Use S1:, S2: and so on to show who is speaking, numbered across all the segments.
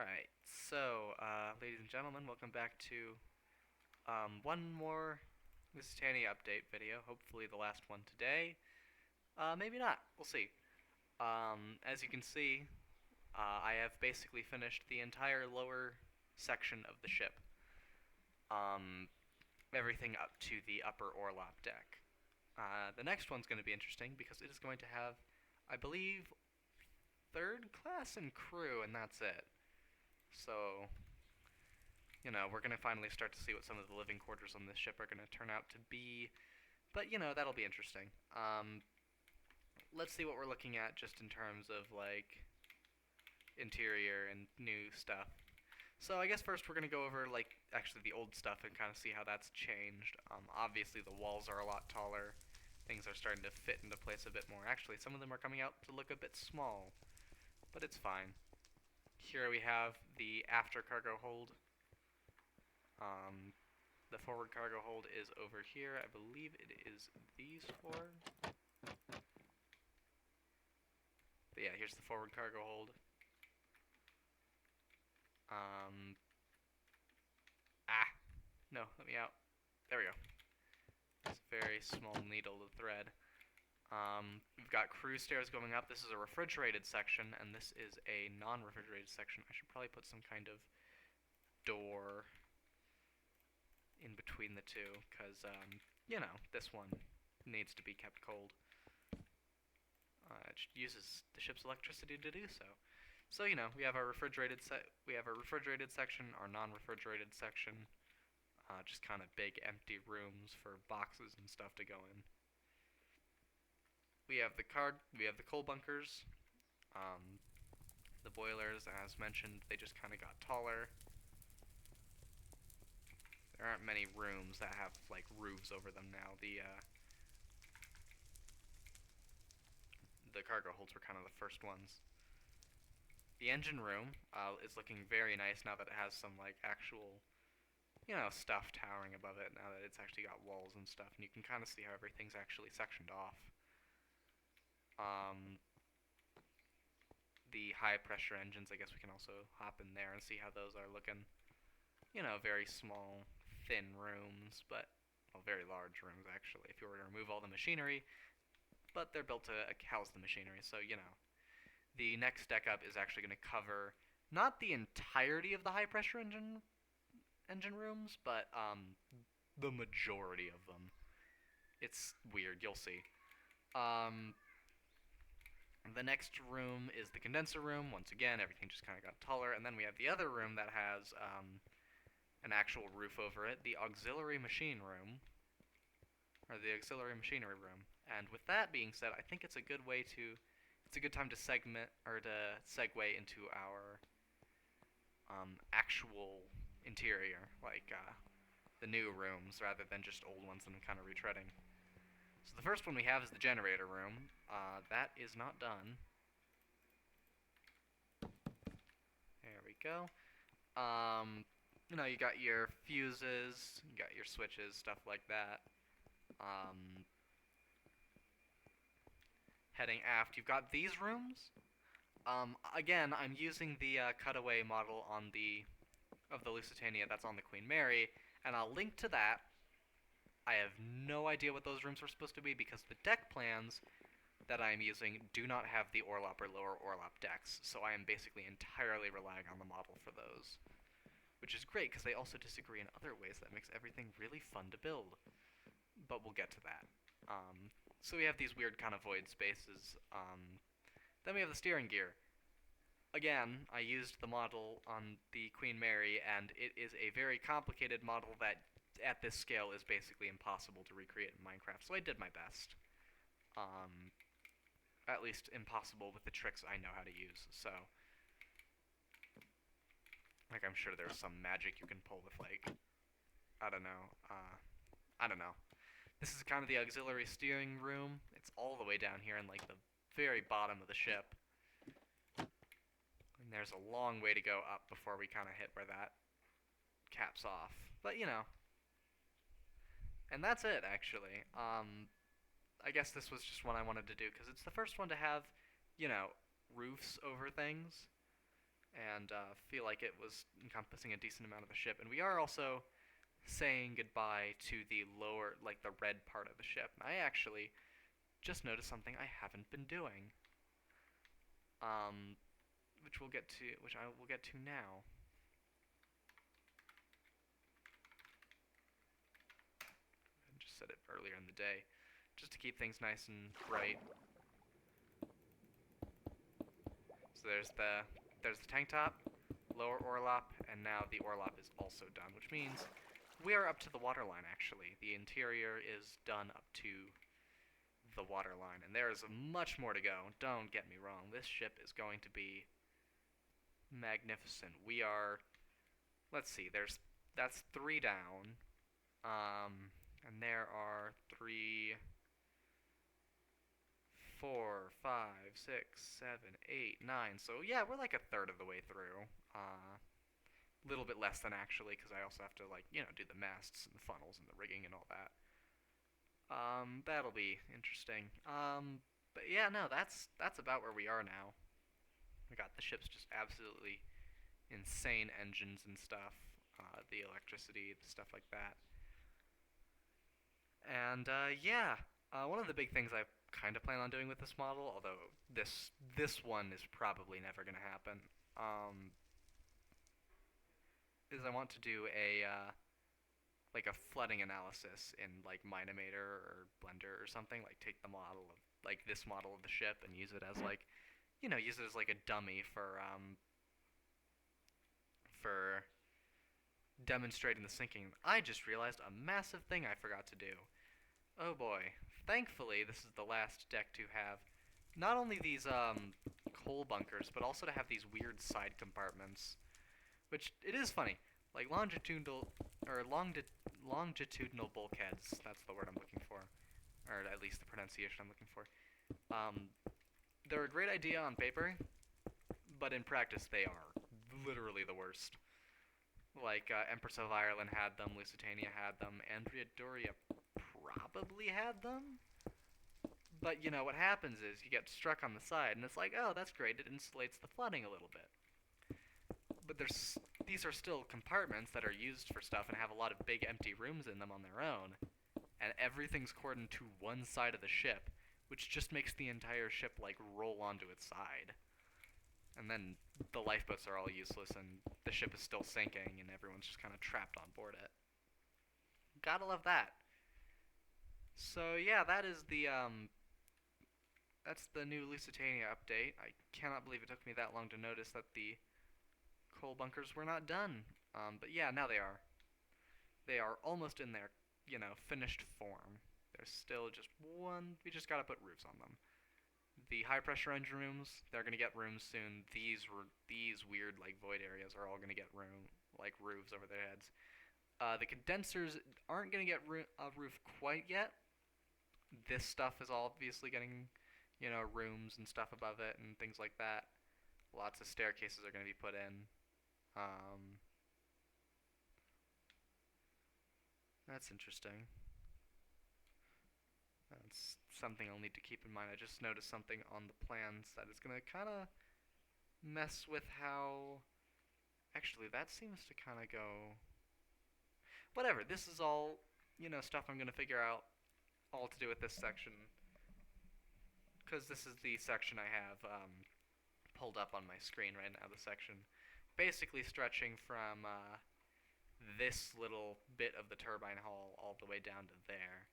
S1: Alright, so, ladies and gentlemen, welcome back to one more Lusitania update video. Hopefully the last one today. Maybe not. We'll see. As you can see, I have basically finished the entire lower section of the ship. Everything up to the upper orlop deck. The next one's going to be interesting because it is going to have, I believe, third class and crew, and that's it. So, we're going to finally start to see what some of the living quarters on this ship are going to turn out to be. But, that'll be interesting. Let's see what we're looking at just in terms of, like, interior and new stuff. So I guess first we're going to go over, like, actually the old stuff and kind of see how that's changed. Obviously the walls are a lot taller. Things are starting to fit into place a bit more. Actually, some of them are coming out to look a bit small. But it's fine. Here we have the after cargo hold. The forward cargo hold is over here. I believe it is these four. But yeah, here's the forward cargo hold. No, let me out. There we go. It's a very small needle to thread. We've got crew stairs going up. This is a refrigerated section, and this is a non-refrigerated section. I should probably put some kind of door in between the two, because, this one needs to be kept cold. It uses the ship's electricity to do so. So, we have our refrigerated section, our non-refrigerated section, just kind of big empty rooms for boxes and stuff to go in. We have the coal bunkers. The boilers, as mentioned, they just kind of got taller. There aren't many rooms that have, like, roofs over them now. The cargo holds were kind of the first ones. The engine room is looking very nice now that it has some, like, actual, stuff towering above it, now that it's actually got walls and stuff, and you can kind of see how everything's actually sectioned off. The high-pressure engines, I guess we can also hop in there and see how those are looking. Very small, thin rooms, but, well, very large rooms, actually, if you were to remove all the machinery, but they're built to house the machinery, so, The next deck up is actually going to cover not the entirety of the high-pressure engine rooms, but the majority of them. It's weird, you'll see. The next room is the condenser room. Once again, everything just kind of got taller. And then we have the other room that has an actual roof over it, the auxiliary machine room, or the auxiliary machinery room. And with that being said, I think it's a good time to segue into our actual interior, like the new rooms, rather than just old ones and kind of retreading. So the first one we have is the generator room. That is not done. There we go. You got your fuses, you got your switches, stuff like that. Heading aft, you've got these rooms. Again, I'm using the cutaway model of the Lusitania that's on the Queen Mary, and I'll link to that. I have no idea what those rooms are supposed to be because the deck plans that I am using do not have the orlop or lower orlop decks, so I am basically entirely relying on the model for those. Which is great because they also disagree in other ways that makes everything really fun to build. But we'll get to that. So we have these weird kind of void spaces. Then we have the steering gear. Again, I used the model on the Queen Mary, and it is a very complicated model that at this scale is basically impossible to recreate in Minecraft, so I did my best. At least impossible with the tricks I know how to use, so... Like, I'm sure there's some magic you can pull with, like... I don't know. This is kind of the auxiliary steering room. It's all the way down here in, like, the very bottom of the ship. And there's a long way to go up before we kind of hit where that caps off. But, And that's it, actually. I guess this was just one I wanted to do, because it's the first one to have, roofs over things. and feel like it was encompassing a decent amount of the ship. And we are also saying goodbye to the lower, like the red part of the ship. And I actually just noticed something I haven't been doing, um, which I will get to now. I just said it earlier in the day, just to keep things nice and bright. So there's the tank top, lower orlop, and now the orlop is also done, which means we are up to the waterline. Actually, the interior is done up to the waterline, and there is much more to go. Don't get me wrong, this ship is going to be magnificent. We are, let's see, that's 3 down, and there are 3, 4, 5, 6, 7, 8, 9. So yeah, we're like a third of the way through. Little bit less than actually, because I also have to like do the masts and the funnels and the rigging and all that. That'll be interesting. But yeah, no, that's about where we are now. We got the ship's just absolutely insane engines and stuff, the electricity, stuff like that. And yeah, one of the big things I kind of plan on doing with this model, although this one is probably never gonna happen, is I want to do a like a flooding analysis in like Minimator or Blender or something. Like take the model of like this model of the ship and use it as like use it as like a dummy for demonstrating the sinking. I just realized a massive thing I forgot to do. Oh boy. Thankfully, this is the last deck to have not only these coal bunkers, but also to have these weird side compartments. Which, it is funny. Like longitudinal bulkheads, that's the word I'm looking for. Or at least the pronunciation I'm looking for. They're a great idea on paper, but in practice they are literally the worst. Like, Empress of Ireland had them, Lusitania had them, Andrea Doria probably had them. But, what happens is you get struck on the side, and it's like, oh, that's great, it insulates the flooding a little bit. But these are still compartments that are used for stuff and have a lot of big empty rooms in them on their own, and everything's cordoned to one side of the ship, which just makes the entire ship, like, roll onto its side. And then the lifeboats are all useless, and the ship is still sinking, and everyone's just kind of trapped on board it. Gotta love that. So yeah, that's the new Lusitania update. I cannot believe it took me that long to notice that the coal bunkers were not done. But yeah, now they are. They are almost in their, finished form. There's still just one. We just gotta put roofs on them. The high pressure engine rooms, they're gonna get rooms soon. These weird like void areas are all gonna get roofs over their heads. The condensers aren't gonna get a roof quite yet. This stuff is obviously getting, rooms and stuff above it and things like that. Lots of staircases are gonna be put in. That's interesting. That's something I'll need to keep in mind. I just noticed something on the plans that is gonna kind of mess with how. Actually, that seems to kind of go. Whatever. This is all, stuff I'm gonna figure out. All to do with this section, because this is the section I have pulled up on my screen right now. The section, basically stretching from this little bit of the turbine hall all the way down to there.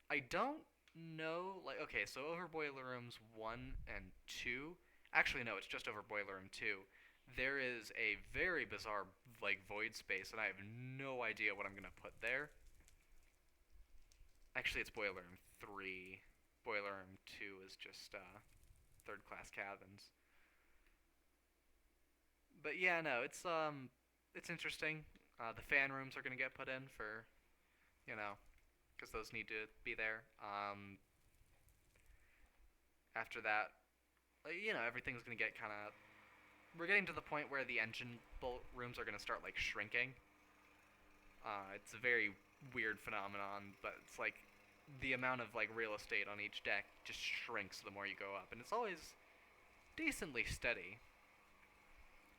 S1: I don't know, like, okay, so over boiler rooms 1 and 2, actually no, it's just over boiler room 2, there is a very bizarre, like, void space, and I have no idea what I'm going to put there. Actually, it's boiler room 3. Boiler room 2 is just, third class cabins. But yeah, no, it's interesting. The fan rooms are going to get put in for, because those need to be there. After that, everything's gonna get kind of. We're getting to the point where the engine bolt rooms are gonna start like shrinking. It's a very weird phenomenon, but it's like the amount of like real estate on each deck just shrinks the more you go up, and it's always decently steady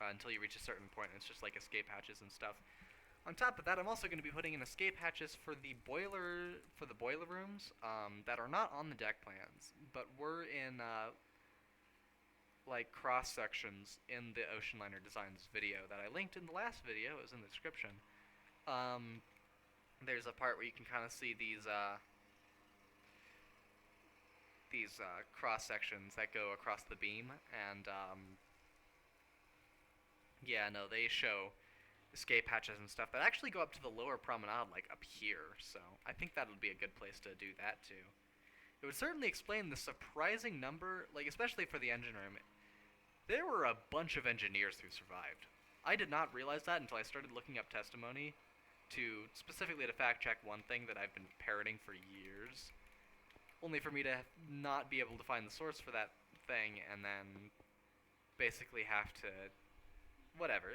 S1: until you reach a certain point. And it's just like escape hatches and stuff. On top of that, I'm also going to be putting in escape hatches for the boiler rooms that are not on the deck plans, but were in like cross sections in the Ocean Liner Designs video that I linked in the last video. It was in the description. There's a part where you can kind of see these cross sections that go across the beam, and yeah, no, they show escape hatches and stuff that actually go up to the lower promenade, like up here. So I think that would be a good place to do that too. It would certainly explain the surprising number, like especially for the engine room. There were a bunch of engineers who survived. I did not realize that until I started looking up testimony specifically to fact check one thing that I've been parroting for years, only for me to not be able to find the source for that thing, and then basically have to whatever.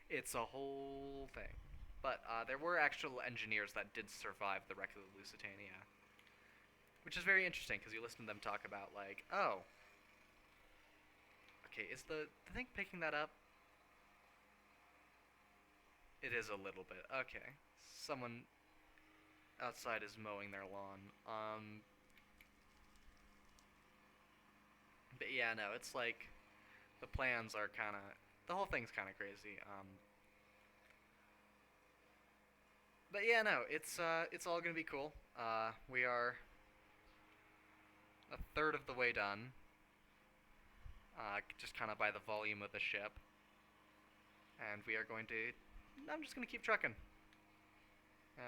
S1: It's a whole thing. But there were actual engineers that did survive the wreck of the Lusitania, which is very interesting because you listen to them talk about like, oh, okay, is the thing picking that up? It is a little bit. Okay, someone outside is mowing their lawn. But yeah, no, it's like the plans are kind of the whole thing's kind of crazy. But yeah, no, it's all gonna be cool. We are a third of the way done. Just kind of by the volume of the ship, and we are going to. I'm just gonna keep trucking,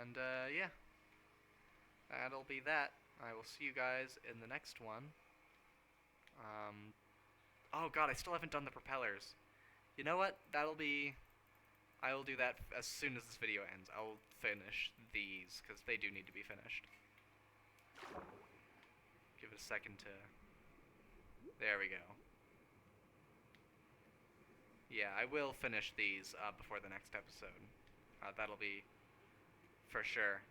S1: and yeah, that'll be that. I will see you guys in the next one. Oh god, I still haven't done the propellers. You know what? I will do that as soon as this video ends. I will finish these, because they do need to be finished. Give it a second to... There we go. Yeah, I will finish these before the next episode. That'll be for sure.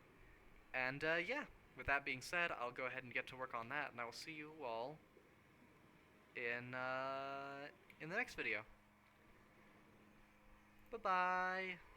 S1: And yeah, with that being said, I'll go ahead and get to work on that, and I will see you all in the next video. Bye-bye.